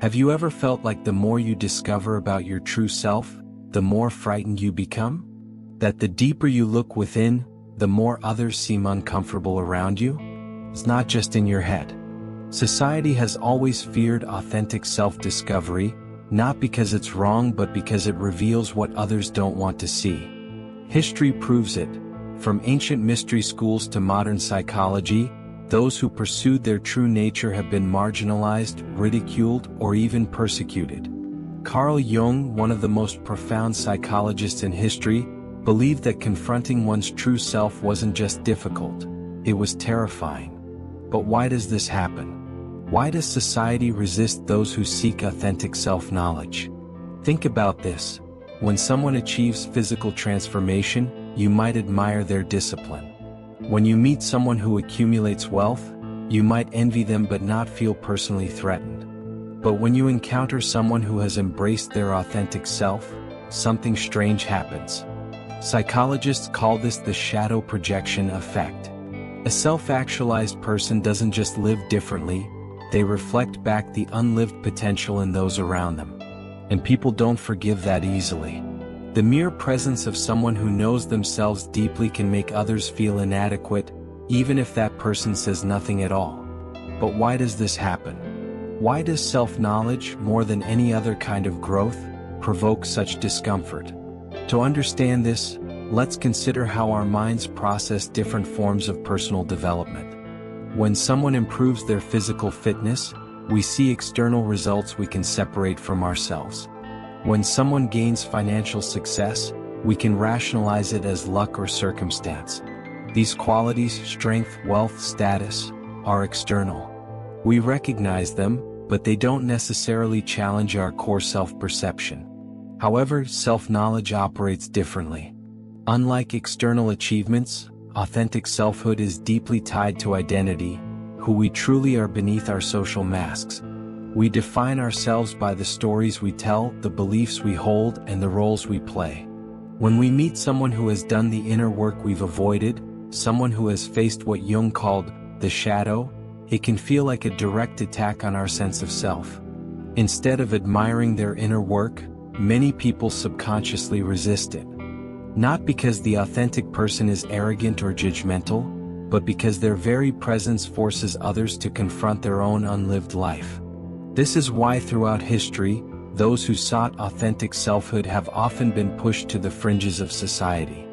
Have you ever felt like the more you discover about your true self, the more frightened you become? That the deeper you look within, the more others seem uncomfortable around you? It's not just in your head. Society has always feared authentic self-discovery, not because it's wrong but because it reveals what others don't want to see. History proves it. From ancient mystery schools to modern psychology, those who pursued their true nature have been marginalized, ridiculed, or even persecuted. Carl Jung, one of the most profound psychologists in history, believed that confronting one's true self wasn't just difficult, it was terrifying. But why does this happen? Why does society resist those who seek authentic self-knowledge? Think about this. When someone achieves physical transformation, you might admire their discipline. When you meet someone who accumulates wealth, you might envy them but not feel personally threatened. But when you encounter someone who has embraced their authentic self, something strange happens. Psychologists call this the shadow projection effect. A self-actualized person doesn't just live differently, they reflect back the unlived potential in those around them. And people don't forgive that easily. The mere presence of someone who knows themselves deeply can make others feel inadequate, even if that person says nothing at all. But why does this happen? Why does self-knowledge, more than any other kind of growth, provoke such discomfort? To understand this, let's consider how our minds process different forms of personal development. When someone improves their physical fitness, we see external results we can separate from ourselves. When someone gains financial success, we can rationalize it as luck or circumstance. These qualities, strength, wealth, status, are external. We recognize them, but they don't necessarily challenge our core self-perception. However, self-knowledge operates differently. Unlike external achievements, authentic selfhood is deeply tied to identity, who we truly are beneath our social masks. We define ourselves by the stories we tell, the beliefs we hold, and the roles we play. When we meet someone who has done the inner work we've avoided, someone who has faced what Jung called the shadow, it can feel like a direct attack on our sense of self. Instead of admiring their inner work, many people subconsciously resist it. Not because the authentic person is arrogant or judgmental, but because their very presence forces others to confront their own unlived life. This is why throughout history, those who sought authentic selfhood have often been pushed to the fringes of society.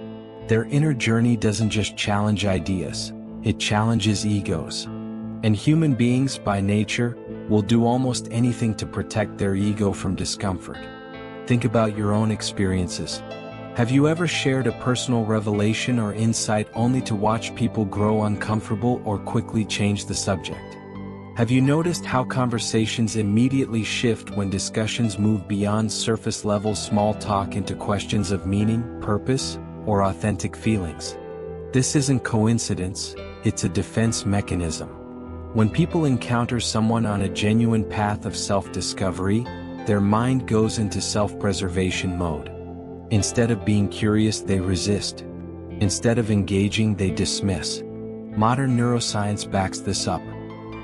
Their inner journey doesn't just challenge ideas, it challenges egos. And human beings, by nature, will do almost anything to protect their ego from discomfort. Think about your own experiences. Have you ever shared a personal revelation or insight only to watch people grow uncomfortable or quickly change the subject? Have you noticed how conversations immediately shift when discussions move beyond surface-level small talk into questions of meaning, purpose, or authentic feelings? This isn't coincidence, it's a defense mechanism. When people encounter someone on a genuine path of self-discovery, their mind goes into self-preservation mode. Instead of being curious, they resist. Instead of engaging, they dismiss. Modern neuroscience backs this up.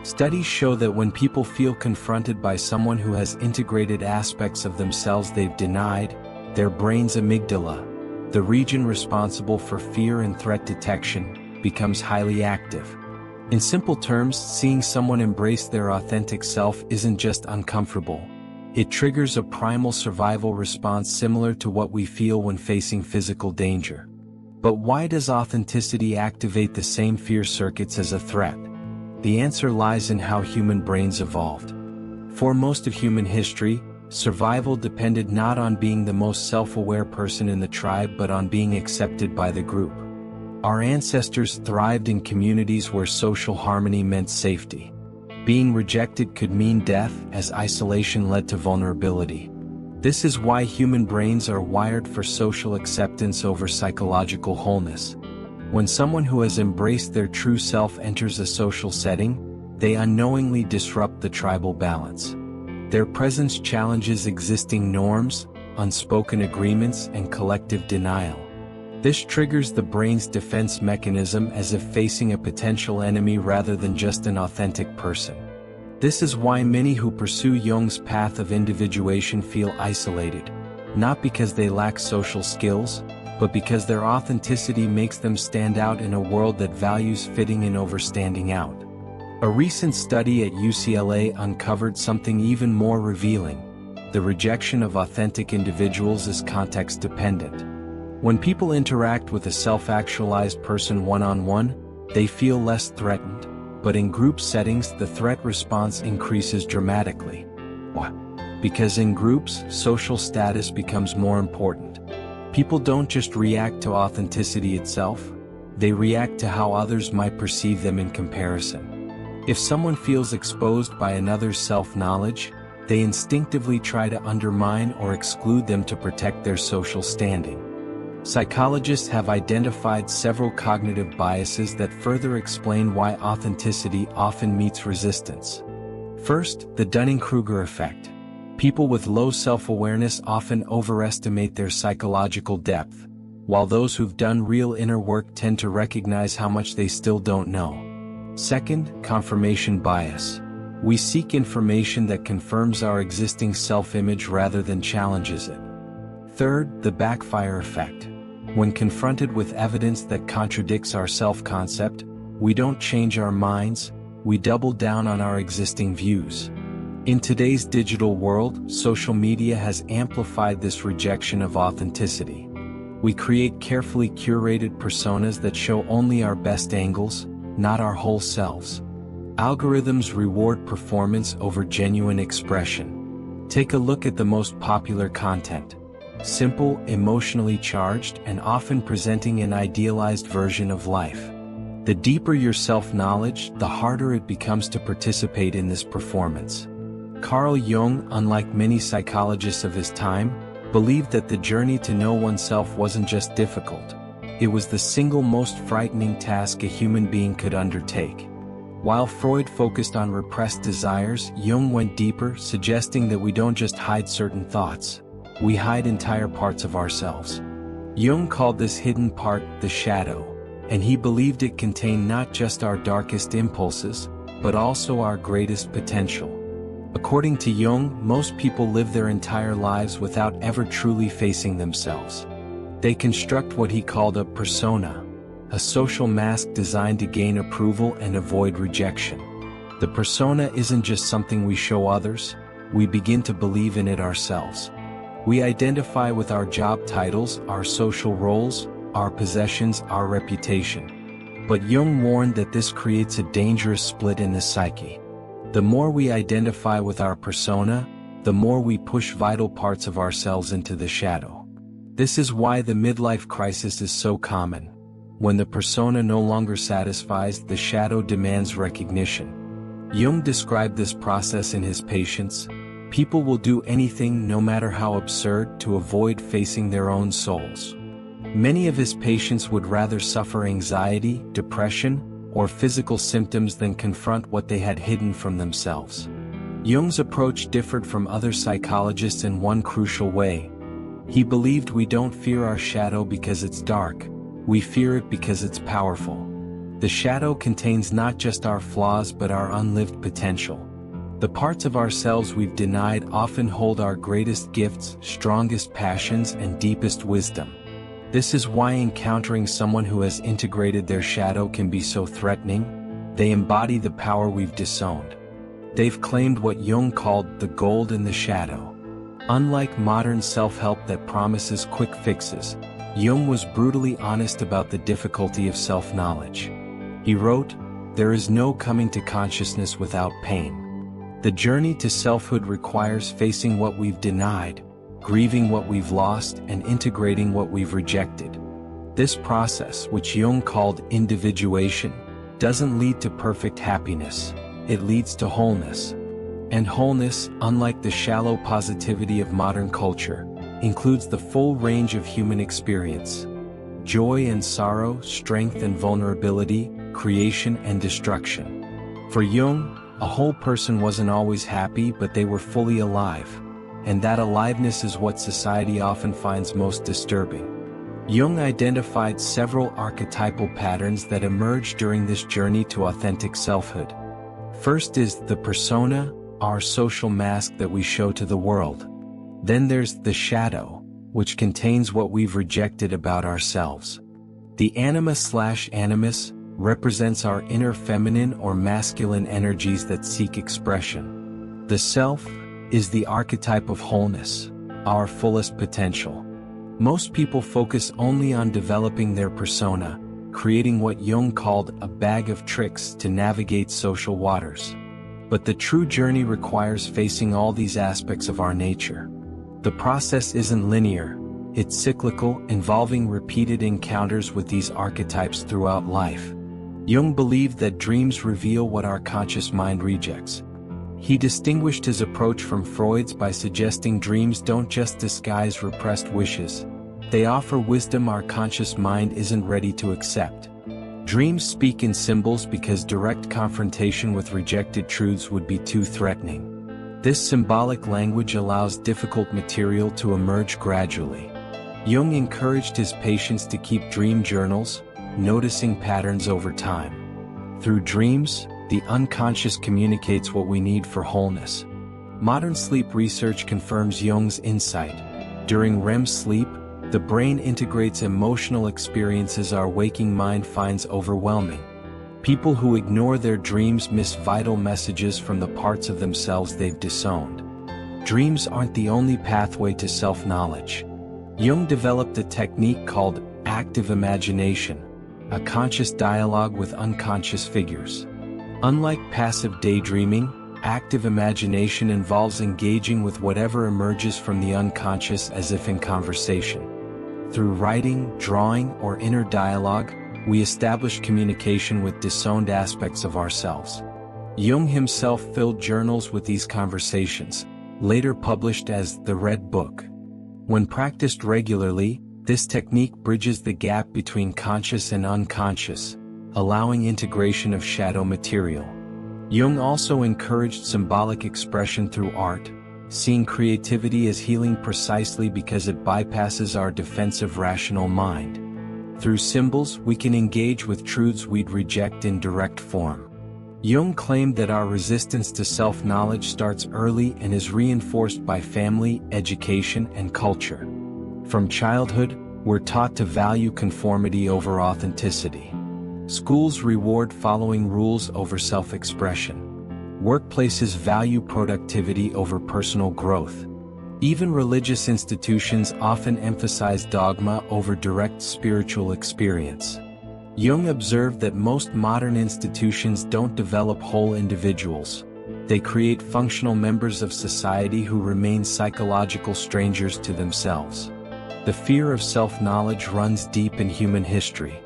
Studies show that when people feel confronted by someone who has integrated aspects of themselves they've denied, their brain's amygdala, the region responsible for fear and threat detection, becomes highly active. In simple terms, seeing someone embrace their authentic self isn't just uncomfortable. It triggers a primal survival response similar to what we feel when facing physical danger. But why does authenticity activate the same fear circuits as a threat? The answer lies in how human brains evolved. For most of human history, survival depended not on being the most self-aware person in the tribe but on being accepted by the group. Our ancestors thrived in communities where social harmony meant safety. Being rejected could mean death, as isolation led to vulnerability. This is why human brains are wired for social acceptance over psychological wholeness. When someone who has embraced their true self enters a social setting, they unknowingly disrupt the tribal balance. Their presence challenges existing norms, unspoken agreements, and collective denial. This triggers the brain's defense mechanism as if facing a potential enemy rather than just an authentic person. This is why many who pursue Jung's path of individuation feel isolated, not because they lack social skills, but because their authenticity makes them stand out in a world that values fitting in over standing out. A recent study at UCLA uncovered something even more revealing. The rejection of authentic individuals is context-dependent. When people interact with a self-actualized person one-on-one, they feel less threatened, but in group settings the threat response increases dramatically. Because in groups, social status becomes more important. People don't just react to authenticity itself, they react to how others might perceive them in comparison. If someone feels exposed by another's self-knowledge, they instinctively try to undermine or exclude them to protect their social standing. Psychologists have identified several cognitive biases that further explain why authenticity often meets resistance. First, the Dunning-Kruger effect. People with low self-awareness often overestimate their psychological depth, while those who've done real inner work tend to recognize how much they still don't know. Second, confirmation bias. We seek information that confirms our existing self-image rather than challenges it. Third, the backfire effect. When confronted with evidence that contradicts our self-concept, we don't change our minds, we double down on our existing views. In today's digital world, social media has amplified this rejection of authenticity. We create carefully curated personas that show only our best angles, not our whole selves. Algorithms reward performance over genuine expression. Take a look at the most popular content. Simple, emotionally charged, and often presenting an idealized version of life. The deeper your self-knowledge, the harder it becomes to participate in this performance. Carl Jung, unlike many psychologists of his time, believed that the journey to know oneself wasn't just difficult. It was the single most frightening task a human being could undertake. While Freud focused on repressed desires, Jung went deeper, suggesting that we don't just hide certain thoughts. We hide entire parts of ourselves. Jung called this hidden part the shadow, and he believed it contained not just our darkest impulses, but also our greatest potential. According to Jung, most people live their entire lives without ever truly facing themselves. They construct what he called a persona, a social mask designed to gain approval and avoid rejection. The persona isn't just something we show others, we begin to believe in it ourselves. We identify with our job titles, our social roles, our possessions, our reputation. But Jung warned that this creates a dangerous split in the psyche. The more we identify with our persona, the more we push vital parts of ourselves into the shadow. This is why the midlife crisis is so common. When the persona no longer satisfies, the shadow demands recognition. Jung described this process in his Patience. People will do anything, no matter how absurd, to avoid facing their own souls. Many of his patients would rather suffer anxiety, depression, or physical symptoms than confront what they had hidden from themselves. Jung's approach differed from other psychologists in one crucial way. He believed we don't fear our shadow because it's dark, we fear it because it's powerful. The shadow contains not just our flaws but our unlived potential. The parts of ourselves we've denied often hold our greatest gifts, strongest passions, and deepest wisdom. This is why encountering someone who has integrated their shadow can be so threatening. They embody the power we've disowned. They've claimed what Jung called the gold in the shadow. Unlike modern self-help that promises quick fixes, Jung was brutally honest about the difficulty of self-knowledge. He wrote, "There is no coming to consciousness without pain. The journey to selfhood requires facing what we've denied, grieving what we've lost, and integrating what we've rejected." This process, which Jung called individuation, doesn't lead to perfect happiness, it leads to wholeness. And wholeness, unlike the shallow positivity of modern culture, includes the full range of human experience. Joy and sorrow, strength and vulnerability, creation and destruction. For Jung, a whole person wasn't always happy, but they were fully alive. And that aliveness is what society often finds most disturbing. Jung identified several archetypal patterns that emerged during this journey to authentic selfhood. First is the persona, our social mask that we show to the world. Then there's the shadow, which contains what we've rejected about ourselves. The anima/animus represents our inner feminine or masculine energies that seek expression. The self is the archetype of wholeness, our fullest potential. Most people focus only on developing their persona, creating what Jung called a bag of tricks to navigate social waters. But the true journey requires facing all these aspects of our nature. The process isn't linear, it's cyclical, involving repeated encounters with these archetypes throughout life. Jung believed that dreams reveal what our conscious mind rejects. He distinguished his approach from Freud's by suggesting dreams don't just disguise repressed wishes, they offer wisdom our conscious mind isn't ready to accept. Dreams speak in symbols because direct confrontation with rejected truths would be too threatening. This symbolic language allows difficult material to emerge gradually. Jung encouraged his patients to keep dream journals, noticing patterns over time. Through dreams, the unconscious communicates what we need for wholeness. Modern sleep research confirms Jung's insight. During REM sleep, the brain integrates emotional experiences our waking mind finds overwhelming. People who ignore their dreams miss vital messages from the parts of themselves they've disowned. Dreams aren't the only pathway to self-knowledge. Jung developed a technique called active imagination, a conscious dialogue with unconscious figures. Unlike passive daydreaming, active imagination involves engaging with whatever emerges from the unconscious as if in conversation. Through writing, drawing, or inner dialogue, we establish communication with disowned aspects of ourselves. Jung himself filled journals with these conversations, later published as The Red Book. When practiced regularly, this technique bridges the gap between conscious and unconscious, allowing integration of shadow material. Jung also encouraged symbolic expression through art, seeing creativity as healing precisely because it bypasses our defensive rational mind. Through symbols, we can engage with truths we'd reject in direct form. Jung claimed that our resistance to self-knowledge starts early and is reinforced by family, education, and culture. From childhood, we're taught to value conformity over authenticity. Schools reward following rules over self-expression. Workplaces value productivity over personal growth. Even religious institutions often emphasize dogma over direct spiritual experience. Jung observed that most modern institutions don't develop whole individuals. They create functional members of society who remain psychological strangers to themselves. The fear of self-knowledge runs deep in human history.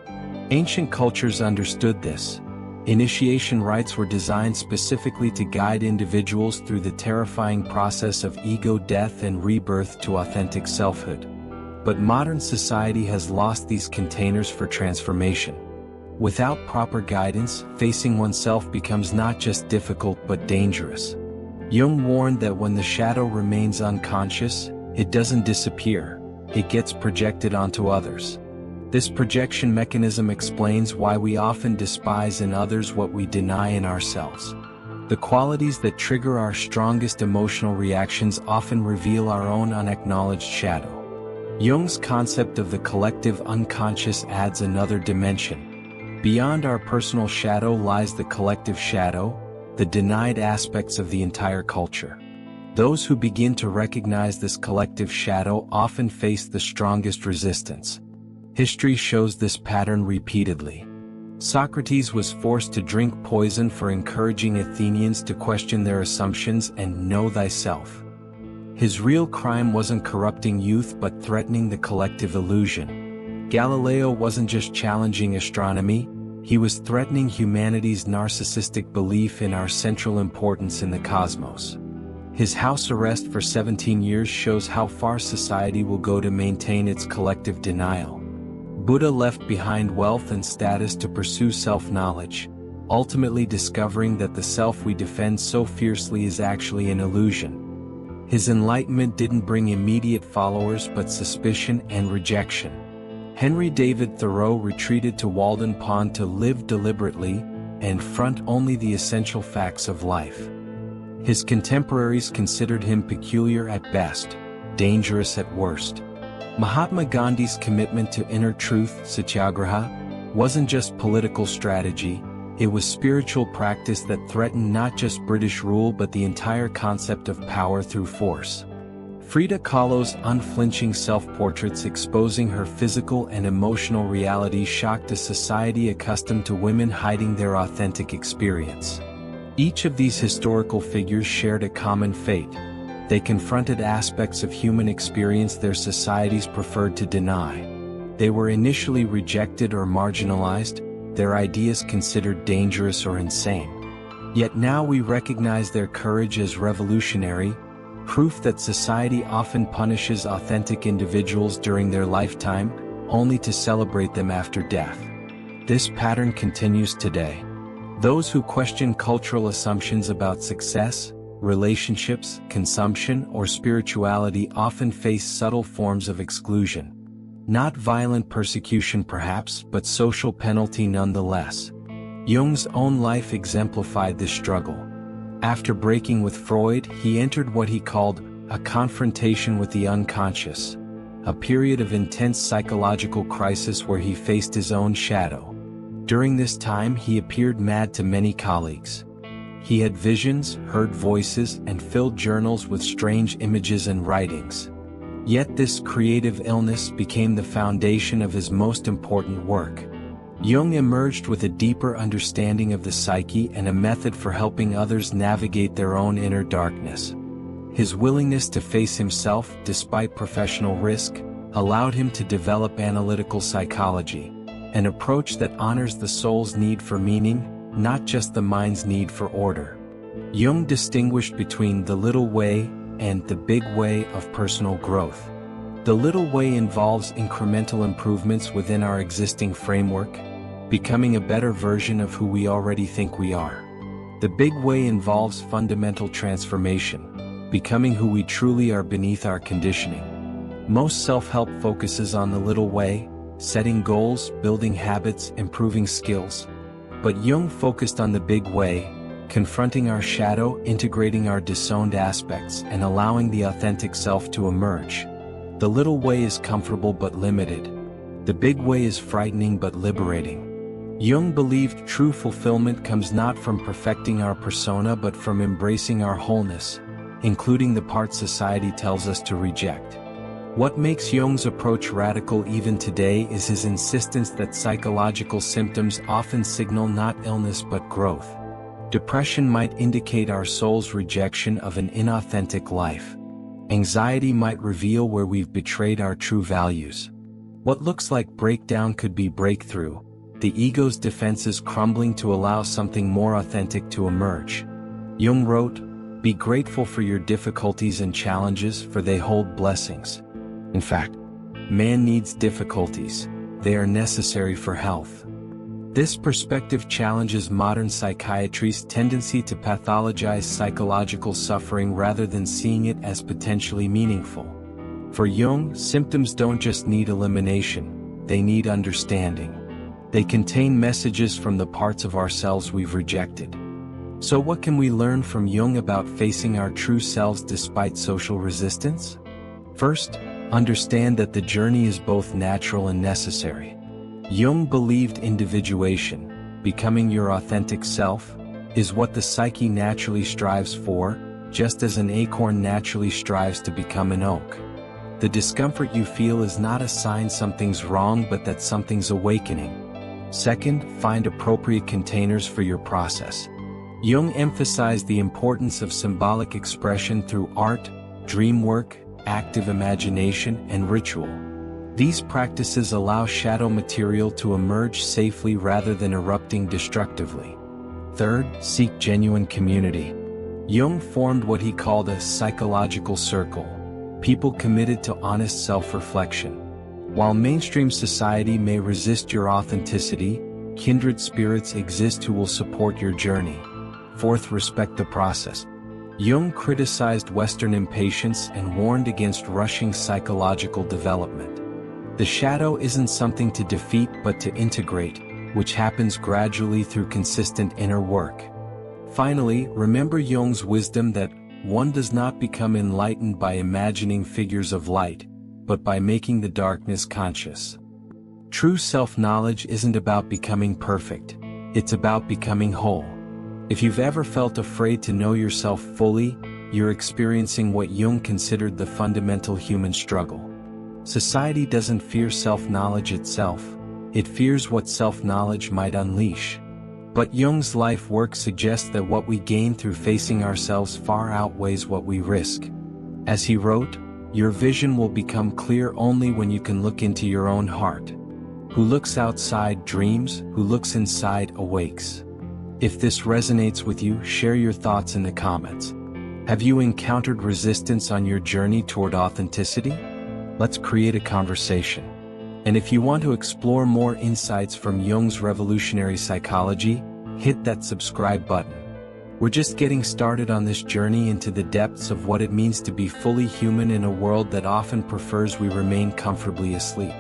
Ancient cultures understood this. Initiation rites were designed specifically to guide individuals through the terrifying process of ego death and rebirth to authentic selfhood. But modern society has lost these containers for transformation. Without proper guidance, facing oneself becomes not just difficult but dangerous. Jung warned that when the shadow remains unconscious, it doesn't disappear, it gets projected onto others. This projection mechanism explains why we often despise in others what we deny in ourselves. The qualities that trigger our strongest emotional reactions often reveal our own unacknowledged shadow. Jung's concept of the collective unconscious adds another dimension. Beyond our personal shadow lies the collective shadow, the denied aspects of the entire culture. Those who begin to recognize this collective shadow often face the strongest resistance. History shows this pattern repeatedly. Socrates was forced to drink poison for encouraging Athenians to question their assumptions and know thyself. His real crime wasn't corrupting youth but threatening the collective illusion. Galileo wasn't just challenging astronomy, he was threatening humanity's narcissistic belief in our central importance in the cosmos. His house arrest for 17 years shows how far society will go to maintain its collective denial. Buddha left behind wealth and status to pursue self-knowledge, ultimately discovering that the self we defend so fiercely is actually an illusion. His enlightenment didn't bring immediate followers but suspicion and rejection. Henry David Thoreau retreated to Walden Pond to live deliberately, and front only the essential facts of life. His contemporaries considered him peculiar at best, dangerous at worst. Mahatma Gandhi's commitment to inner truth, satyagraha, wasn't just political strategy, it was spiritual practice that threatened not just British rule but the entire concept of power through force. Frida Kahlo's unflinching self-portraits exposing her physical and emotional reality shocked a society accustomed to women hiding their authentic experience. Each of these historical figures shared a common fate. They confronted aspects of human experience their societies preferred to deny. They were initially rejected or marginalized, their ideas considered dangerous or insane. Yet now we recognize their courage as revolutionary, proof that society often punishes authentic individuals during their lifetime, only to celebrate them after death. This pattern continues today. Those who question cultural assumptions about success, relationships, consumption, or spirituality often face subtle forms of exclusion. Not violent persecution perhaps, but social penalty nonetheless. Jung's own life exemplified this struggle. After breaking with Freud, he entered what he called a confrontation with the unconscious, a period of intense psychological crisis where he faced his own shadow. During this time he appeared mad to many colleagues. He had visions, heard voices, and filled journals with strange images and writings. Yet this creative illness became the foundation of his most important work. Jung emerged with a deeper understanding of the psyche and a method for helping others navigate their own inner darkness. His willingness to face himself, despite professional risk, allowed him to develop analytical psychology, an approach that honors the soul's need for meaning, not just the mind's need for order. Jung distinguished between the little way and the big way of personal growth. The little way involves incremental improvements within our existing framework, becoming a better version of who we already think we are. The big way involves fundamental transformation, becoming who we truly are beneath our conditioning. Most self-help focuses on the little way, setting goals, building habits, improving skills. But Jung focused on the big way, confronting our shadow, integrating our disowned aspects, and allowing the authentic self to emerge. The little way is comfortable but limited. The big way is frightening but liberating. Jung believed true fulfillment comes not from perfecting our persona but from embracing our wholeness, including the parts society tells us to reject. What makes Jung's approach radical even today is his insistence that psychological symptoms often signal not illness but growth. Depression might indicate our soul's rejection of an inauthentic life. Anxiety might reveal where we've betrayed our true values. What looks like breakdown could be breakthrough, the ego's defenses crumbling to allow something more authentic to emerge. Jung wrote, "Be grateful for your difficulties and challenges, for they hold blessings." In fact, man needs difficulties. They are necessary for health. This perspective challenges modern psychiatry's tendency to pathologize psychological suffering rather than seeing it as potentially meaningful. For Jung, symptoms don't just need elimination, they need understanding. They contain messages from the parts of ourselves we've rejected. So what can we learn from Jung about facing our true selves despite social resistance? First, understand that the journey is both natural and necessary. Jung believed individuation, becoming your authentic self, is what the psyche naturally strives for, just as an acorn naturally strives to become an oak. The discomfort you feel is not a sign something's wrong but that something's awakening. Second, find appropriate containers for your process. Jung emphasized the importance of symbolic expression through art, dream work, active imagination, and ritual. These practices allow shadow material to emerge safely rather than erupting destructively. Third, seek genuine community. Jung formed what he called a psychological circle, people committed to honest self-reflection. While mainstream society may resist your authenticity, kindred spirits exist who will support your journey. Fourth, respect the process. Jung criticized Western impatience and warned against rushing psychological development. The shadow isn't something to defeat but to integrate, which happens gradually through consistent inner work. Finally, remember Jung's wisdom that one does not become enlightened by imagining figures of light, but by making the darkness conscious. True self-knowledge isn't about becoming perfect, it's about becoming whole. If you've ever felt afraid to know yourself fully, you're experiencing what Jung considered the fundamental human struggle. Society doesn't fear self-knowledge itself, it fears what self-knowledge might unleash. But Jung's life work suggests that what we gain through facing ourselves far outweighs what we risk. As he wrote, "Your vision will become clear only when you can look into your own heart. Who looks outside dreams, who looks inside awakes." If this resonates with you, share your thoughts in the comments. Have you encountered resistance on your journey toward authenticity? Let's create a conversation. And if you want to explore more insights from Jung's revolutionary psychology, hit that subscribe button. We're just getting started on this journey into the depths of what it means to be fully human in a world that often prefers we remain comfortably asleep.